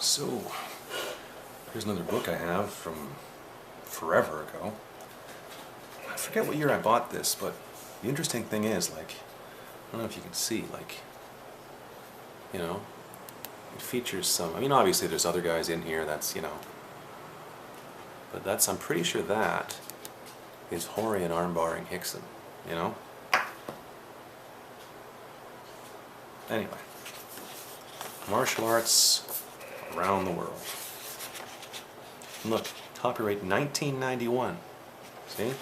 So, here's another book I have from forever ago. I forget what year I bought this, but the interesting thing is, like, I don't know if you can see, like, you know, it features some, I mean, obviously there's other guys in here, that's, you know, but that's, I'm pretty sure that is Horry and armbarring Hickson, you know? Anyway, martial arts around the world. And look, copyright 1991. See?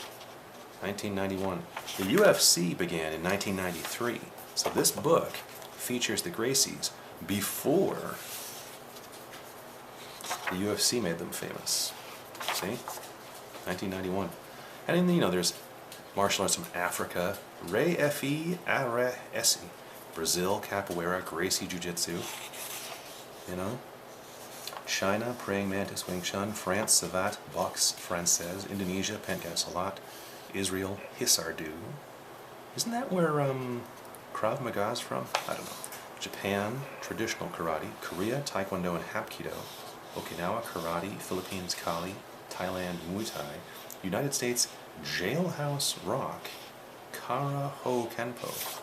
1991. The UFC began in 1993. So this book features the Gracies before the UFC made them famous. See? 1991. And then, you know, there's martial arts from Africa, Rei Fe Aresi, Brazil, Capoeira, Gracie Jiu-Jitsu, you know, China, Praying Mantis, Wing Chun, France, Savate, Boxe Française, Indonesia, Pencastilat, Israel, Hissardu. Isn't that where Krav Maga's from? I don't know. Japan, traditional karate, Korea, Taekwondo and Hapkido, Okinawa, karate, Philippines, Kali, Thailand, Muay Thai, United States, Jailhouse Rock, Kara Ho Kenpo.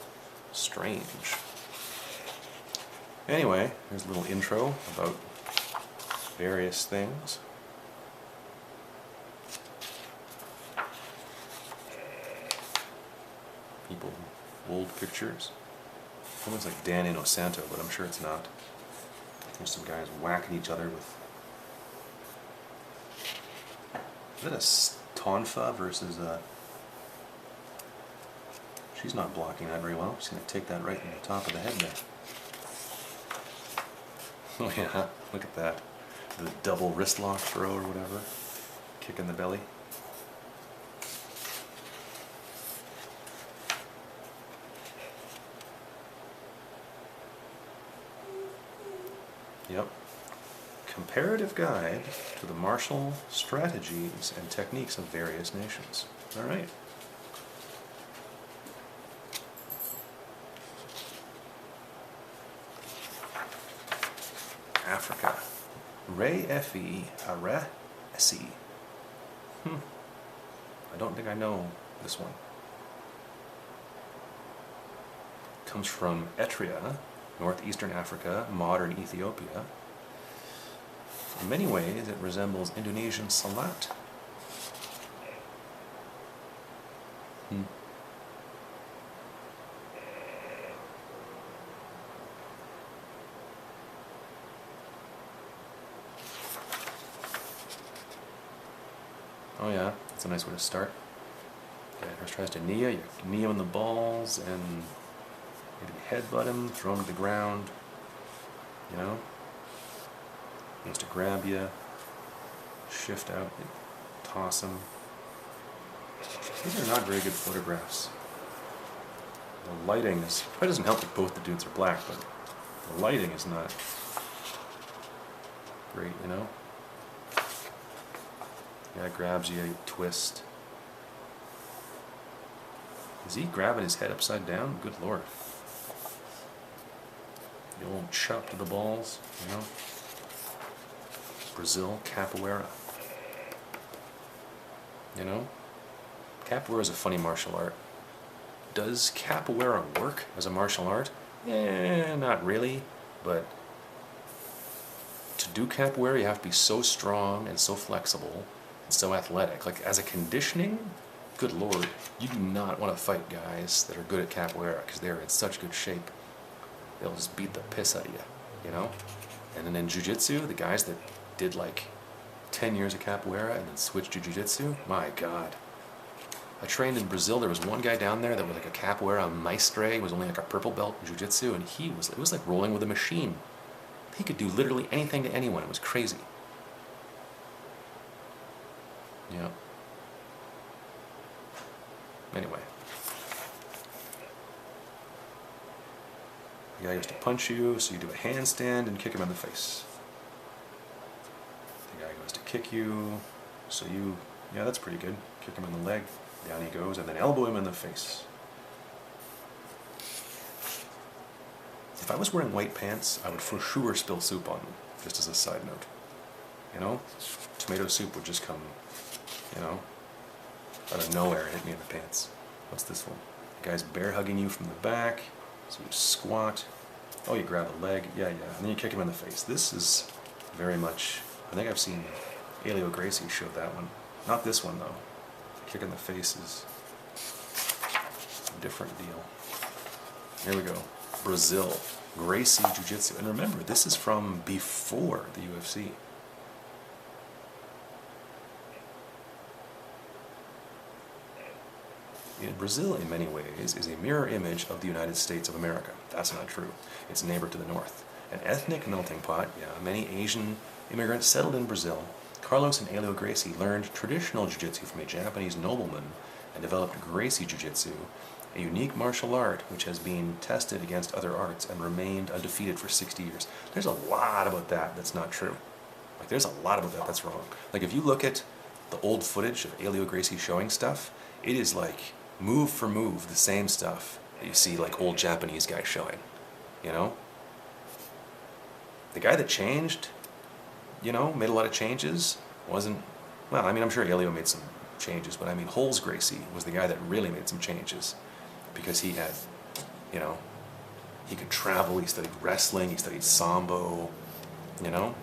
Strange. Anyway, here's a little intro about various things. People, old pictures. It looks like Dan Inosanto, but I'm sure it's not. There's some guys whacking each other with... Is that a Tonfa versus a... She's not blocking that very well. She's going to take that right in the top of the head there. Oh yeah, look at that. The double wrist lock throw or whatever. Kick in the belly. Yep. Comparative Guide to the Martial Strategies and Techniques of Various Nations. Alright. Africa. Rei Fe Aresi. I don't think I know this one. Comes from Eritrea, northeastern Africa, modern Ethiopia. In many ways, it resembles Indonesian Salat. Oh yeah, that's a nice way to start. Okay, first tries to knee you knee him in the balls and maybe headbutt him, throw him to the ground, you know? He wants to grab you, shift out, toss him. These are not very good photographs. The lighting is, probably doesn't help that both the dudes are black, but the lighting is not great, you know? Yeah, it grabs you, you twist. Is he grabbing his head upside down? Good lord. The old chop to the balls, you know? Brazil, Capoeira. You know? Capoeira is a funny martial art. Does Capoeira work as a martial art? Not really, but to do Capoeira you have to be so strong and so flexible and so athletic. Like, as a conditioning, good lord, you do not want to fight guys that are good at Capoeira because they're in such good shape. They'll just beat the piss out of you, you know? And then in Jiu-Jitsu, the guys that did like 10 years of Capoeira and then switched to Jiu-Jitsu, my god. I trained in Brazil. There was one guy down there that was like a Capoeira maestre. He was only like a purple belt in Jiu-Jitsu, and it was like rolling with a machine. He could do literally anything to anyone. It was crazy. Yeah. Anyway. The guy goes to punch you, so you do a handstand and kick him in the face. The guy goes to kick you, so you, yeah, that's pretty good. Kick him in the leg, down he goes, and then elbow him in the face. If I was wearing white pants, I would for sure spill soup on them. just as a side note. You know, tomato soup would just come, you know, out of nowhere and hit me in the pants. What's this one? The guy's bear hugging you from the back, so you squat. Oh, you grab a leg, yeah, and then you kick him in the face. This is very much, I think I've seen Elio Gracie show that one. Not this one, though. Kick in the face is a different deal. Here we go. Brazil. Gracie Jiu-Jitsu. And remember, this is from before the UFC. Brazil, in many ways, is a mirror image of the United States of America. That's not true. Its neighbor to the north. An ethnic melting pot, yeah, many Asian immigrants settled in Brazil. Carlos and Elio Gracie learned traditional jiu-jitsu from a Japanese nobleman and developed Gracie Jiu-Jitsu, a unique martial art which has been tested against other arts and remained undefeated for 60 years. There's a lot about that that's not true. Like, there's a lot about that that's wrong. Like, if you look at the old footage of Elio Gracie showing stuff, it is like move for move the same stuff that you see like old Japanese guys showing, you know? The guy that changed, you know, made a lot of changes, wasn't, well, I mean, I'm sure Elio made some changes, but I mean, Holes Gracie was the guy that really made some changes because he had, you know, he could travel, he studied wrestling, he studied Sambo, you know?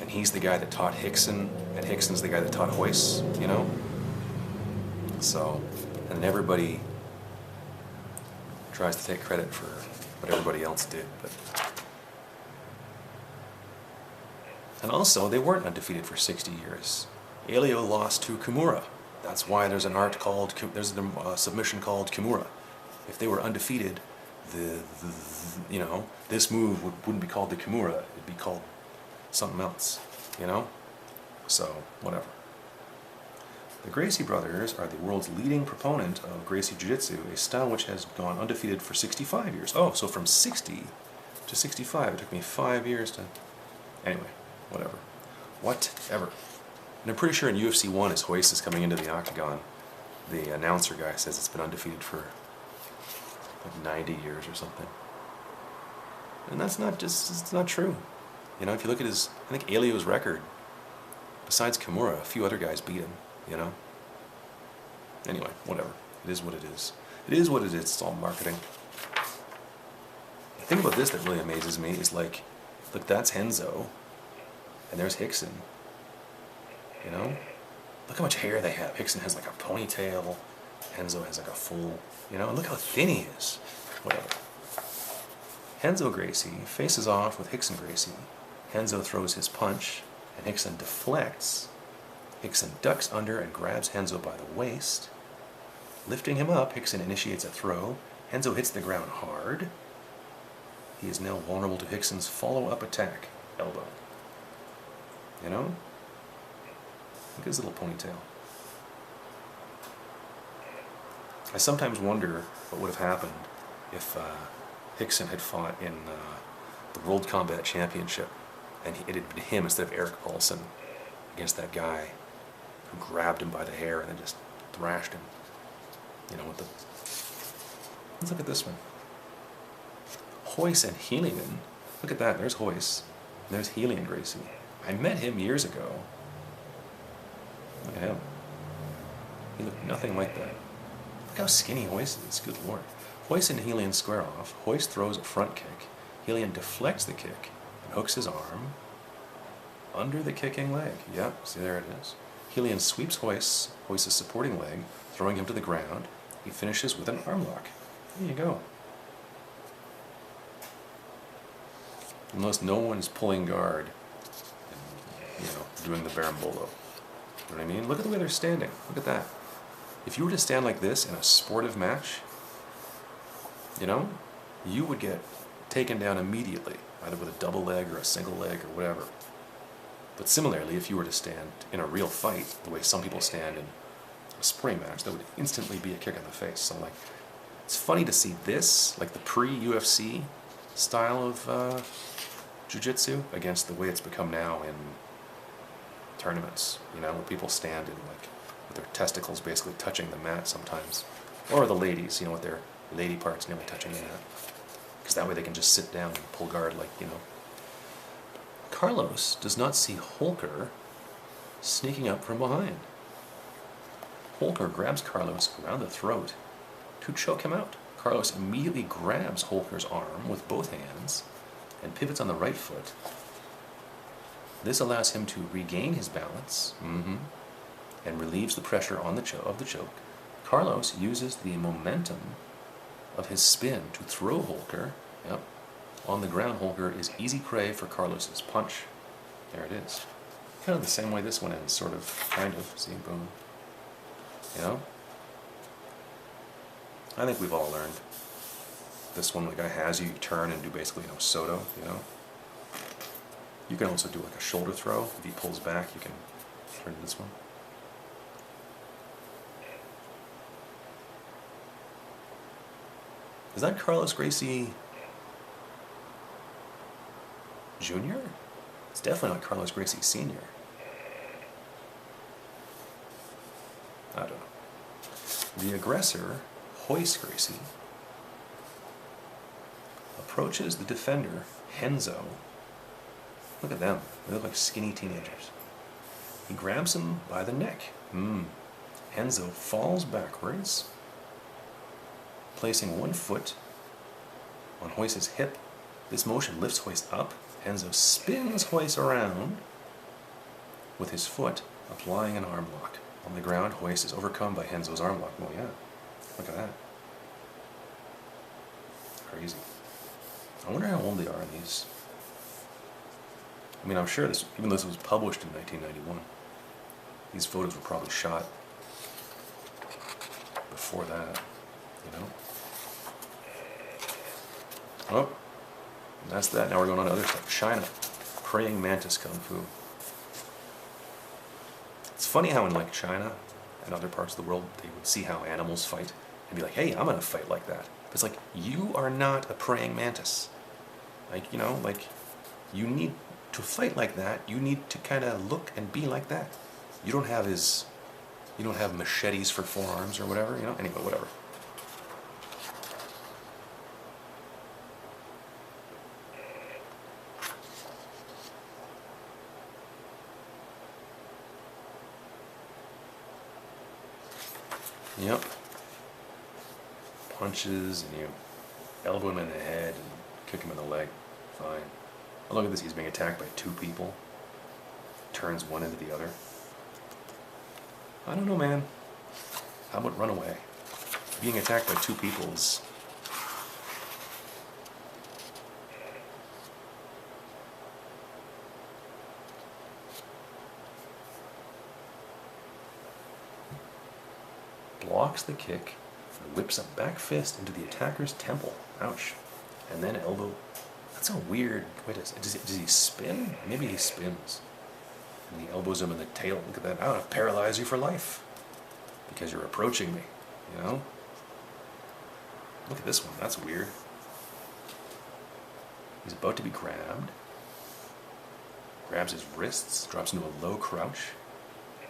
And he's the guy that taught Hickson, and Hickson's the guy that taught Hoyce, you know? So, and everybody tries to take credit for what everybody else did, but... And also, they weren't undefeated for 60 years. Elio lost to Kimura. That's why there's an art called, there's a submission called Kimura. If they were undefeated, you know, this move wouldn't be called the Kimura. It'd be called something else, you know? So, whatever. The Gracie brothers are the world's leading proponent of Gracie Jiu-Jitsu, a style which has gone undefeated for 65 years. Oh, so from 60 to 65. It took me 5 years to... Anyway, whatever. Whatever. And I'm pretty sure in UFC 1, as Hoyce is coming into the octagon, the announcer guy says it's been undefeated for like 90 years or something. And that's not just, it's not true. You know, if you look at his, I think Elio's record, besides Kimura, a few other guys beat him, you know? Anyway, whatever. It is what it is. It is what it is. It's all marketing. The thing about this that really amazes me is, like, look, that's Henzo, and there's Hickson. You know? Look how much hair they have. Hickson has like a ponytail. Henzo has like a full, you know? And look how thin he is. Whatever. Henzo Gracie faces off with Hickson Gracie. Henzo throws his punch, and Hickson deflects. Hickson ducks under and grabs Henzo by the waist. Lifting him up, Hickson initiates a throw. Henzo hits the ground hard. He is now vulnerable to Hickson's follow-up attack, elbow. You know? Look at his little ponytail. I sometimes wonder what would have happened if Hickson had fought in the World Combat Championship, and it had been him instead of Eric Paulson against that guy who grabbed him by the hair and then just thrashed him. You know, with the... Let's look at this one. Hoyce and Helian. Look at that. There's Hoyce. And there's Helian Gracie. I met him years ago. Look at him. He looked nothing like that. Look how skinny Hoyce is. Good lord. Hoyce and Helian square off. Hoyce throws a front kick. Helian deflects the kick and hooks his arm under the kicking leg. Yep, see, there it is. Helian sweeps Hoyce, Hoyce's supporting leg, throwing him to the ground. He finishes with an arm lock. There you go. Unless no one's pulling guard and, you know, doing the barambolo. You know what I mean? Look at the way they're standing. Look at that. If you were to stand like this in a sportive match, you know, you would get taken down immediately, either with a double leg or a single leg or whatever. But similarly, if you were to stand in a real fight, the way some people stand in a spring match, that would instantly be a kick in the face. So, like, it's funny to see this, like the pre-UFC style of jiu-jitsu, against the way it's become now in tournaments, you know, where people stand in, like, with their testicles basically touching the mat sometimes. Or the ladies, you know, with their lady parts nearly touching the mat. Because that way they can just sit down and pull guard, like, you know, Carlos does not see Holker sneaking up from behind. Holker grabs Carlos around the throat to choke him out. Carlos immediately grabs Holker's arm with both hands and pivots on the right foot. This allows him to regain his balance and relieves the pressure on the of the choke. Carlos uses the momentum of his spin to throw Holker. Yep. On the ground, Holker is easy prey for Carlos's punch. There it is. Kind of the same way this one ends, sort of, kind of. See, boom. You know? I think we've all learned. This one, the guy has you turn and do basically, Soto, You can also do like a shoulder throw. If he pulls back, you can turn to this one. Is that Carlos Gracie Jr.? It's definitely not Carlos Gracie Sr. I don't know. The aggressor, Hoist Gracie, approaches the defender, Henzo. Look at them. They look like skinny teenagers. He grabs him by the neck. Henzo falls backwards, placing one foot on Hoist's hip. This motion lifts Hoist up. Henzo spins Hoist around with his foot, applying an arm lock. On the ground, Hoist is overcome by Henzo's arm lock. Oh yeah, look at that. Crazy. I wonder how old they are in these. I mean, I'm sure this, even though this was published in 1991, these photos were probably shot before that, Oh, that's that. Now we're going on to other stuff. China, praying mantis kung fu. It's funny how in like China and other parts of the world, they would see how animals fight and be like, hey, I'm going to fight like that. But it's like, you are not a praying mantis. Like, you need to fight like that. You need to kind of look and be like that. You don't have machetes for forearms or whatever, Anyway, whatever. Yep. Punches and you elbow him in the head and kick him in the leg. Fine. Oh, look at this. He's being attacked by two people. Turns one into the other. I don't know, man. How about run away? Being attacked by two people is... blocks the kick and whips a back fist into the attacker's temple. Ouch. And then elbow. That's a weird... Wait, does he spin? Maybe he spins. And he elbows him in the tail. Look at that. I'm going to paralyze you for life. Because you're approaching me. Look at this one. That's weird. He's about to be grabbed. Grabs his wrists. Drops into a low crouch.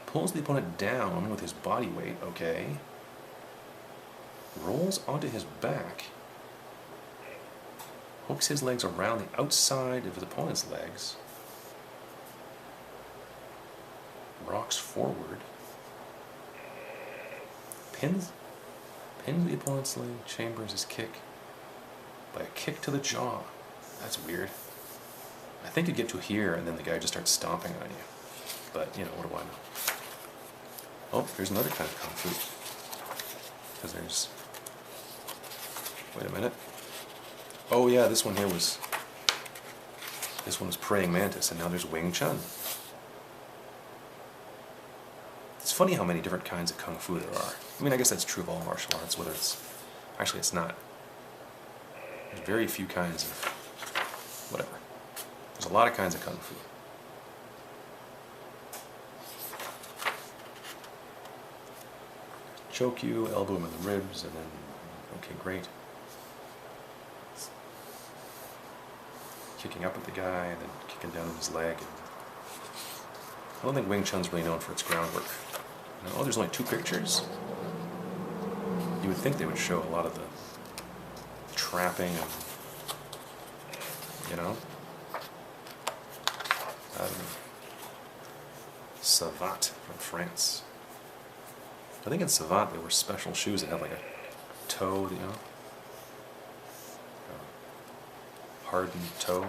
Pulls the opponent down with his body weight. Okay. Rolls onto his back. Hooks his legs around the outside of his opponent's legs. Rocks forward. Pins the opponent's leg. Chambers his kick by a kick to the jaw. That's weird. I think you get to here and then the guy just starts stomping on you. But, what do I know? Oh, here's another kind of kung fu. Because there's... Wait a minute. Oh yeah, this one was praying mantis, and now there's Wing Chun. It's funny how many different kinds of kung fu there are. I mean, I guess that's true of all martial arts, whether it's... Actually, it's not. There's very few kinds of... whatever. There's a lot of kinds of kung fu. Choke you, elbow him in the ribs, and then... Okay, great. Kicking up at the guy, and then kicking down on his leg. And I don't think Wing Chun's really known for its groundwork. Oh, there's only 2 pictures? You would think they would show a lot of the trapping and, I don't know. Savat from France. I think in Savat there were special shoes that had like a toe, you know, a hardened toe.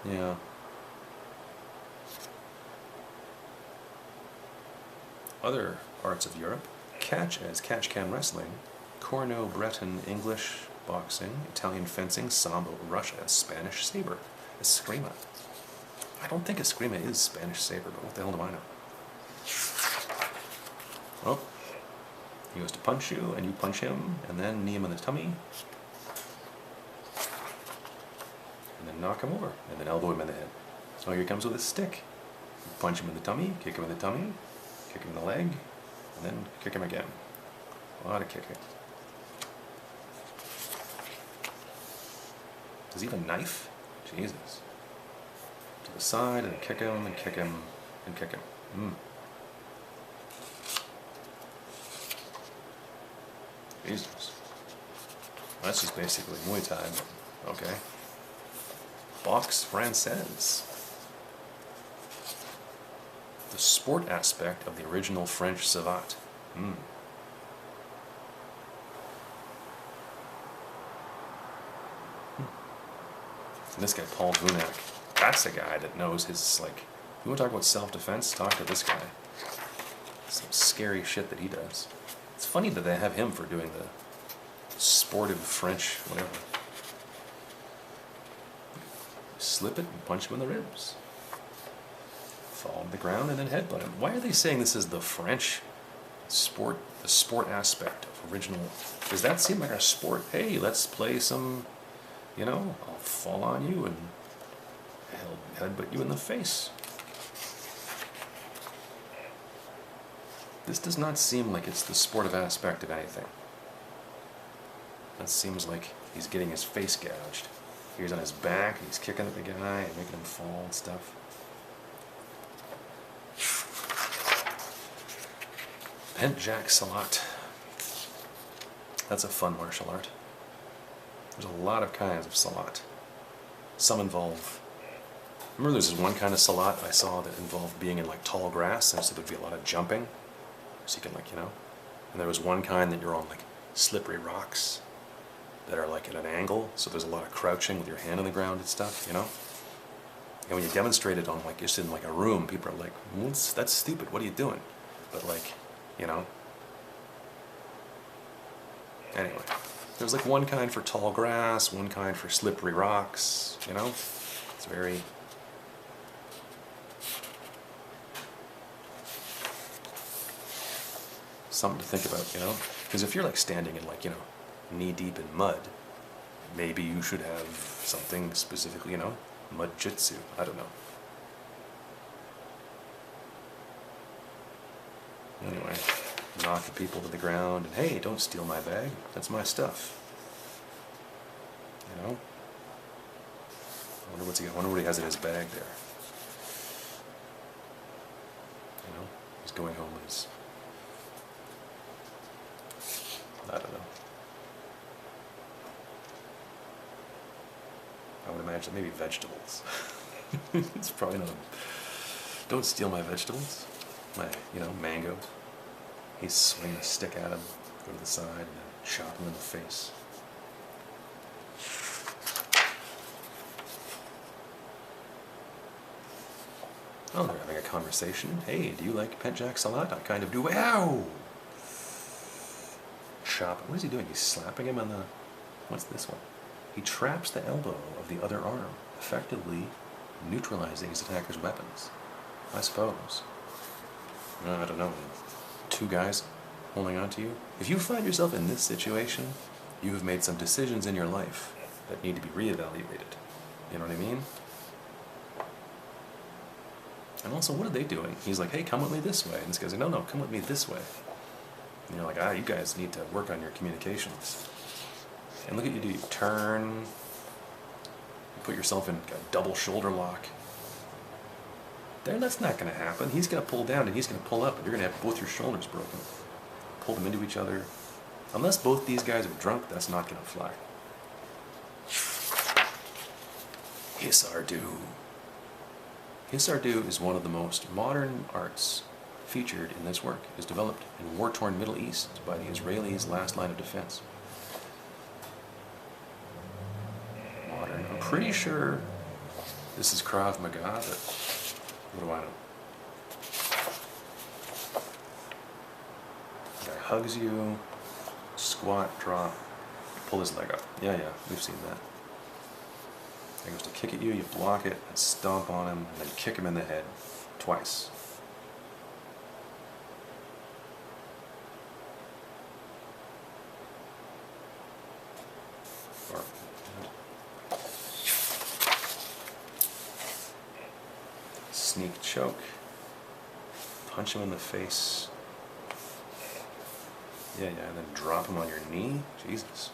Yeah. Other arts of Europe: catch can wrestling, Corno Breton English boxing, Italian fencing, Sambo, Russia, Spanish saber, eskrima. I don't think eskrima is Spanish saber, but what the hell do I know? Oh, he goes to punch you, and you punch him, and then knee him in the tummy, and then knock him over, and then elbow him in the head. So here he comes with a stick. You punch him in the tummy, kick him in the tummy, kick him in the leg, and then kick him again. A lot of kicking. Does he have a knife? Jesus. To the side, and kick him, and kick him, and kick him. Jesus. Well, that's just basically Muay Thai, but okay. Boxe Française. The sport aspect of the original French savate. And this guy, Paul Vunak, that's a guy that knows his, like, you want to talk about self-defense? Talk to this guy. Some scary shit that he does. It's funny that they have him for doing the sportive French whatever. Slip it and punch him in the ribs. Fall to the ground and then headbutt him. Why are they saying this is the French sport, the sport aspect of original? Does that seem like a sport? Hey, let's play some, you know, I'll fall on you and headbutt you in the face. This does not seem like it's the sportive aspect of anything. That seems like he's getting his face gouged. He's on his back, he's kicking at the guy and making him fall and stuff. Penjak Salat. That's a fun martial art. There's a lot of kinds of salat. Some involve... Remember there's this one kind of salat I saw that involved being in like tall grass, and so there'd be a lot of jumping. So you can, like, you know. And there was one kind that you're on like slippery rocks that are like at an angle, so there's a lot of crouching with your hand on the ground and stuff, you know. And when you demonstrate it on like just in like a room, people are like, that's stupid, what are you doing? But like, you know. Anyway, there's like one kind for tall grass, one kind for slippery rocks, you know. It's very... something to think about, you know. Because if you're like standing in like, you know, knee deep in mud, maybe you should have something specifically, you know, mud jitsu, I don't know. Anyway, knocking people to the ground, and hey, don't steal my bag, that's my stuff. You know? I wonder what he has in his bag there. You know, he's going home with his... I don't know. I would imagine maybe vegetables. It's probably not. Don't steal my vegetables. My, you know, mangoes. He's swinging a stick at him, go to the side, and then chop him in the face. Oh, they're having a conversation. Hey, do you like Penjak Salat? I kind of do. Ow! Chop. What is he doing? He's slapping him on the... What's this one? He traps the elbow of the other arm, effectively neutralizing his attacker's weapons. I suppose. I don't know. Two guys holding on to you. If you find yourself in this situation, you have made some decisions in your life that need to be reevaluated. You know what I mean? And also, what are they doing? He's like, hey, come with me this way. And this guy's like, no, come with me this way. And you're like, you guys need to work on your communications. And look at you do. You turn. You put yourself in a double shoulder lock. There, that's not going to happen. He's going to pull down and he's going to pull up, and you're going to have both your shoulders broken. Pull them into each other. Unless both these guys are drunk, that's not going to fly. Hisardu. Hisardu is one of the most modern arts featured in this work. It was developed in war-torn Middle East by the Israelis' last line of defense. Modern. I'm pretty sure this is Krav Maga, but what do I know? Guy hugs you, squat, drop, pull his leg up. Yeah, we've seen that. He goes to kick at you, you block it, and stomp on him, and then kick him in the head twice. Or, sneak choke, punch him in the face. Yeah, and then drop him on your knee. Jesus.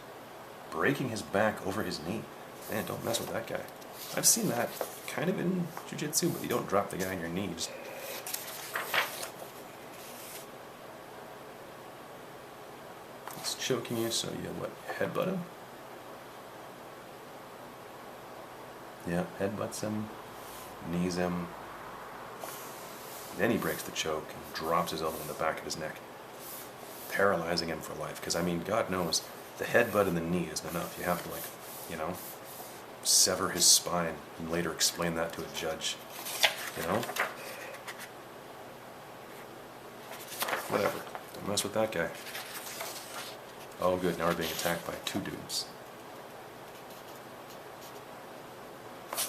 Breaking his back over his knee. Man, don't mess with that guy. I've seen that kind of in jiu-jitsu, but you don't drop the guy on your knee. Just... He's choking you, so you what? Headbutt him? Yeah, headbutts him, knees him. Then he breaks the choke and drops his elbow in the back of his neck, paralyzing him for life. Because, I mean, God knows, the headbutt and the knee isn't enough. You have to, like, you know, sever his spine and later explain that to a judge. You know? Whatever. Don't mess with that guy. Oh, good. Now we're being attacked by two dudes.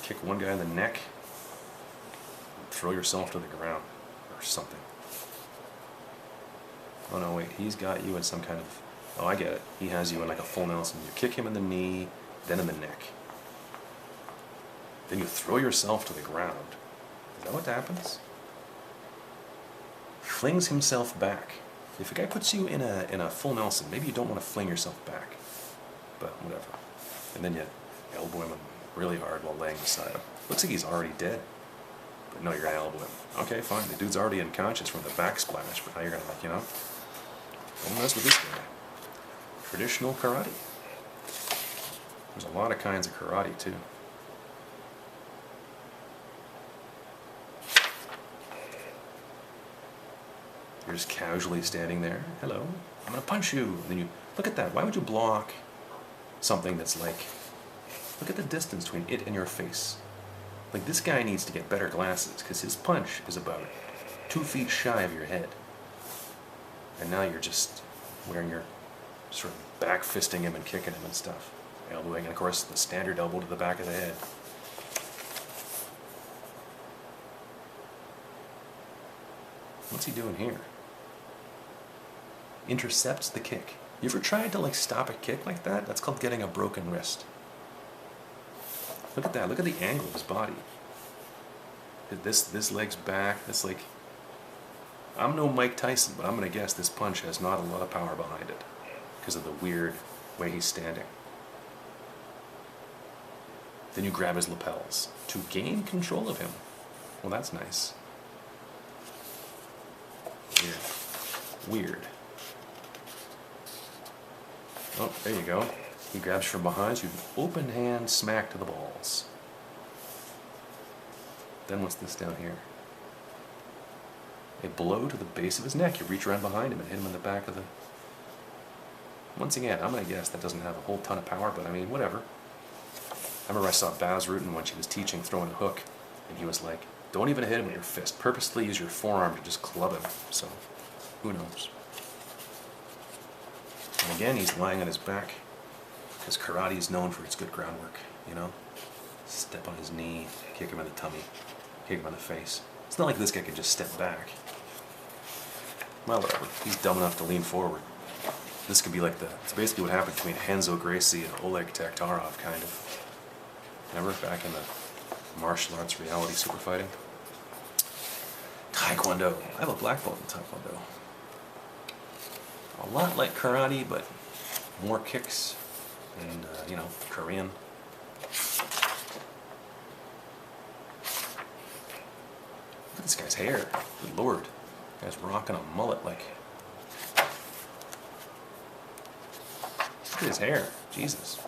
Kick one guy in the neck. Throw yourself to the ground. Or something. Oh no, wait. He's got you in some kind of... Oh, I get it. He has you in like a full Nelson. You kick him in the knee, then in the neck. Then you throw yourself to the ground. Is that what happens? Flings himself back. If a guy puts you in a full Nelson, maybe you don't want to fling yourself back. But whatever. And then you elbow him really hard while laying beside him. Looks like he's already dead. But no, you're going to elbow him. Okay, fine. The dude's already unconscious from the backsplash, but now you're going to, like, you know, don't mess with this guy. Traditional karate. There's a lot of kinds of karate, too. You're just casually standing there. Hello, I'm going to punch you. And then you, look at that. Why would you block something that's like, look at the distance between it and your face. Like, this guy needs to get better glasses because his punch is about 2 feet shy of your head. And now you're just wearing your sort of back fisting him and kicking him and stuff. Elbowing, and of course the standard elbow to the back of the head. What's he doing here? Intercepts the kick. You ever tried to like stop a kick like that? That's called getting a broken wrist. Look at that. Look at the angle of his body. This leg's back. That's like... I'm no Mike Tyson, but I'm going to guess this punch has not a lot of power behind it because of the weird way he's standing. Then you grab his lapels to gain control of him. Well, that's nice. Weird. Oh, there you go. He grabs you from behind, so you open hand smack to the balls. Then what's this down here? A blow to the base of his neck. You reach around behind him and hit him in the back of the... Once again, I'm going to guess that doesn't have a whole ton of power, but I mean, whatever. I remember I saw Baz Rutten when she was teaching throwing a hook, and he was like, don't even hit him with your fist. Purposely use your forearm to just club him. So, who knows? And again, he's lying on his back, because karate is known for its good groundwork, you know? Step on his knee, kick him in the tummy, kick him in the face. It's not like this guy can just step back. Well, whatever. He's dumb enough to lean forward. This could be like it's basically what happened between Renzo Gracie and Oleg Taktarov, kind of. Remember, back in the martial arts reality super fighting? Taekwondo. I have a black belt in Taekwondo. A lot like karate, but more kicks and, you know, Korean. This guy's hair. Good lord. This guy's rocking a mullet like... Look at his hair. Jesus.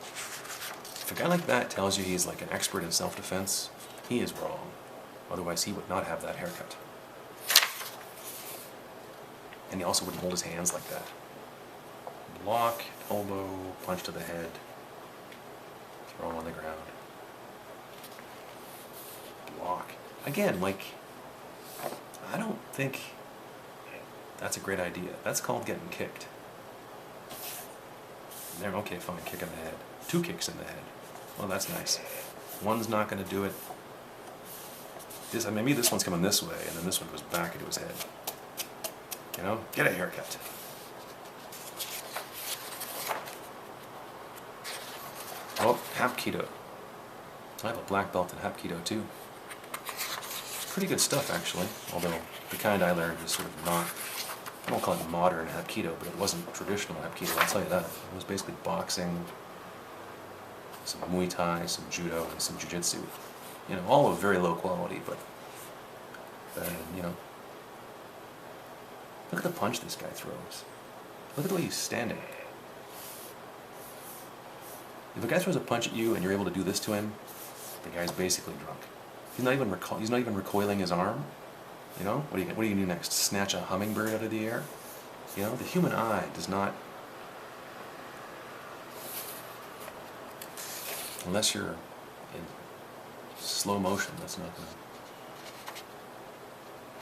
If a guy like that tells you he's like an expert in self-defense, he is wrong. Otherwise he would not have that haircut. And he also wouldn't hold his hands like that. Block, elbow, punch to the head, throw him on the ground. Block. Again, like, I don't think that's a great idea. That's called getting kicked. There, okay, fine, kick in the head. 2 kicks in the head. Well, that's nice. One's not going to do it. Maybe this one's coming this way, and then this one goes back into his head. You know, get a haircut. Oh, Hapkido. I have a black belt in Hapkido too. Pretty good stuff, actually. Although the kind I learned was sort of not, I don't call it modern Hapkido, but it wasn't traditional Hapkido, I'll tell you that. It was basically boxing, some Muay Thai, some Judo, and some Jiu-Jitsu. You know, all of very low quality, but, you know, look at the punch this guy throws. Look at the way he's standing. If a guy throws a punch at you and you're able to do this to him, the guy's basically drunk. He's not even recoiling his arm. You know, what are you gonna do next? Snatch a hummingbird out of the air? You know, the human eye does not, unless you're in slow motion, that's not gonna.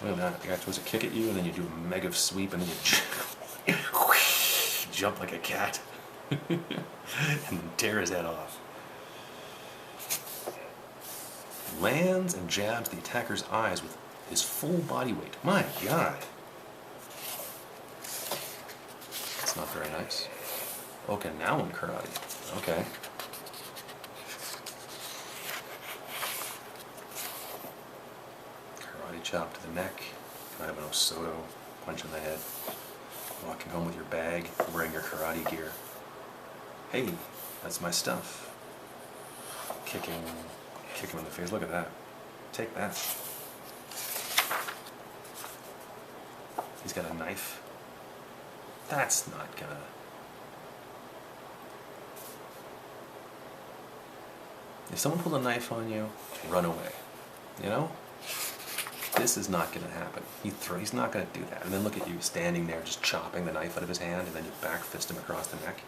Look at that. The guy throws a kick at you, and then you do a mega sweep, and then you jump like a cat, and then tear his head off. Lands and jabs the attacker's eyes with his full body weight. My God. That's not very nice. Okinawan karate. Okay. Karate chop to the neck. Kind of an Osoto punch in the head. Walking home with your bag, wearing your karate gear. Hey, that's my stuff. Kick him in the face. Look at that. Take that. He's got a knife. That's not gonna... If someone pulled a knife on you, run away. You know? This is not gonna happen. He's not gonna do that. And then look at you standing there just chopping the knife out of his hand, and then you back fist him across the neck.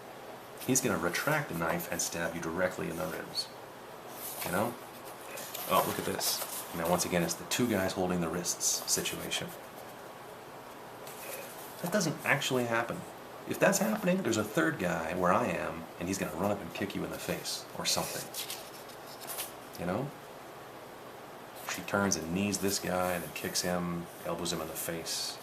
He's gonna retract the knife and stab you directly in the ribs. You know? Oh, look at this. Now once again, it's the 2 guys holding the wrists situation. That doesn't actually happen. If that's happening, there's a 3rd guy where I am, and he's going to run up and kick you in the face, or something. You know? She turns and knees this guy, and then kicks him, elbows him in the face.